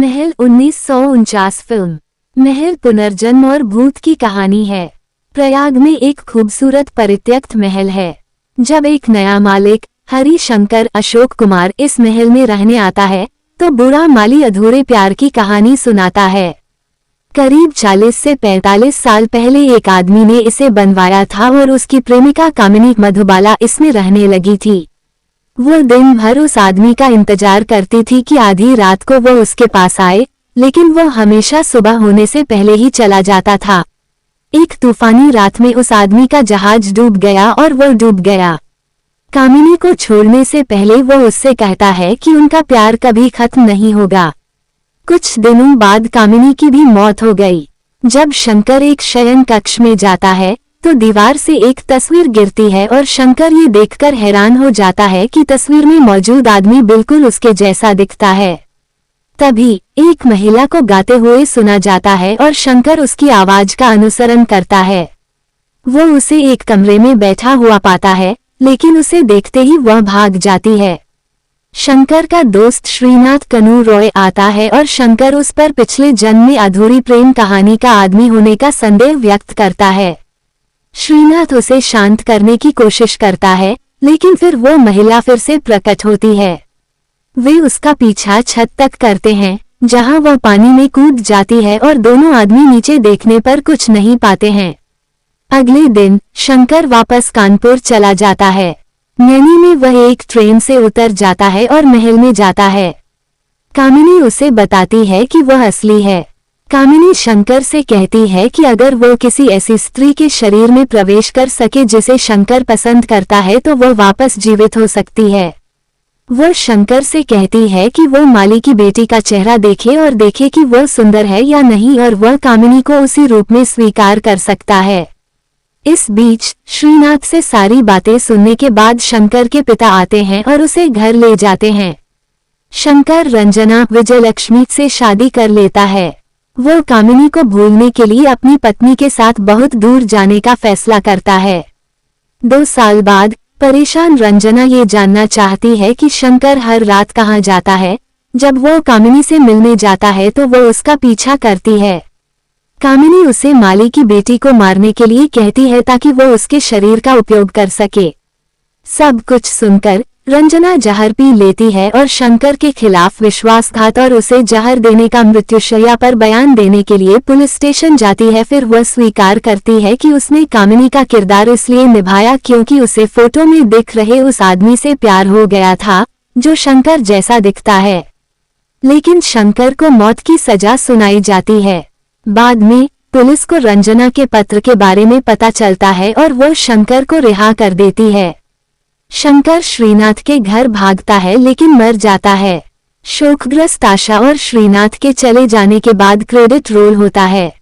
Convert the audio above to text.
महल 1949 film महल पुनर्जन्म और भूत की कहानी है। प्रयाग में एक खूबसूरत परित्यक्त महल है। जब एक नया मालिक हरि शंकर अशोक कुमार इस महल में रहने आता है तो बुरा माली अधूरे प्यार की कहानी सुनाता है। करीब 40 से 45 साल पहले एक आदमी ने इसे बनवाया था और उसकी प्रेमिका कामिनी मधुबाला इसमें रहने लगी थी। वो दिन भर उस आदमी का इंतजार करती थी कि आधी रात को वो उसके पास आए, लेकिन वो हमेशा सुबह होने से पहले ही चला जाता था। एक तूफानी रात में उस आदमी का जहाज डूब गया और वो डूब गया। कामिनी को छोड़ने से पहले वो उससे कहता है कि उनका प्यार कभी खत्म नहीं होगा। कुछ दिनों बाद कामिनी की भी मौत हो गई। जब शंकर एक शयन कक्ष में जाता है तो दीवार से एक तस्वीर गिरती है और शंकर ये देखकर हैरान हो जाता है कि तस्वीर में मौजूद आदमी बिल्कुल उसके जैसा दिखता है। तभी एक महिला को गाते हुए सुना जाता है और शंकर उसकी आवाज का अनुसरण करता है। वो उसे एक कमरे में बैठा हुआ पाता है, लेकिन उसे देखते ही वह भाग जाती है। शंकर का दोस्त श्रीनाथ कनू रॉय आता है और शंकर उस पर पिछले जन्म में अधूरी प्रेम कहानी का आदमी होने का संदेह व्यक्त करता है। श्रीनाथ उसे शांत करने की कोशिश करता है, लेकिन फिर वो महिला फिर से प्रकट होती है। वे उसका पीछा छत तक करते हैं, जहां वह पानी में कूद जाती है और दोनों आदमी नीचे देखने पर कुछ नहीं पाते हैं। अगले दिन शंकर वापस कानपुर चला जाता है। नैनी में वह एक ट्रेन से उतर जाता है और महल में जाता है। कामिनी उसे बताती है कि वह असली है। कामिनी शंकर से कहती है कि अगर वो किसी ऐसी स्त्री के शरीर में प्रवेश कर सके जिसे शंकर पसंद करता है तो वो वापस जीवित हो सकती है। वो शंकर से कहती है कि वो माली की बेटी का चेहरा देखे और देखे कि वो सुंदर है या नहीं, और वह कामिनी को उसी रूप में स्वीकार कर सकता है। इस बीच श्रीनाथ से सारी बातें सुनने के बाद शंकर के पिता आते हैं और उसे घर ले जाते हैं। शंकर रंजना विजयलक्ष्मी से शादी कर लेता है। वो कामिनी को भूलने के लिए अपनी पत्नी के साथ बहुत दूर जाने का फैसला करता है। 2 साल बाद परेशान रंजना ये जानना चाहती है कि शंकर हर रात कहाँ जाता है। जब वो कामिनी से मिलने जाता है तो वो उसका पीछा करती है। कामिनी उसे माली की बेटी को मारने के लिए कहती है ताकि वो उसके शरीर का उपयोग कर सके। सब कुछ सुनकर रंजना जहर पी लेती है और शंकर के खिलाफ विश्वासघात और उसे जहर देने का मृत्युशैया पर बयान देने के लिए पुलिस स्टेशन जाती है। फिर वह स्वीकार करती है कि उसने कामिनी का किरदार इसलिए निभाया क्योंकि उसे फोटो में दिख रहे उस आदमी से प्यार हो गया था जो शंकर जैसा दिखता है। लेकिन शंकर को मौत की सजा सुनाई जाती है। बाद में पुलिस को रंजना के पत्र के बारे में पता चलता है और वो शंकर को रिहा कर देती है। शंकर श्रीनाथ के घर भागता है लेकिन मर जाता है। शोकग्रस्त आशा और श्रीनाथ के चले जाने के बाद क्रेडिट रोल होता है।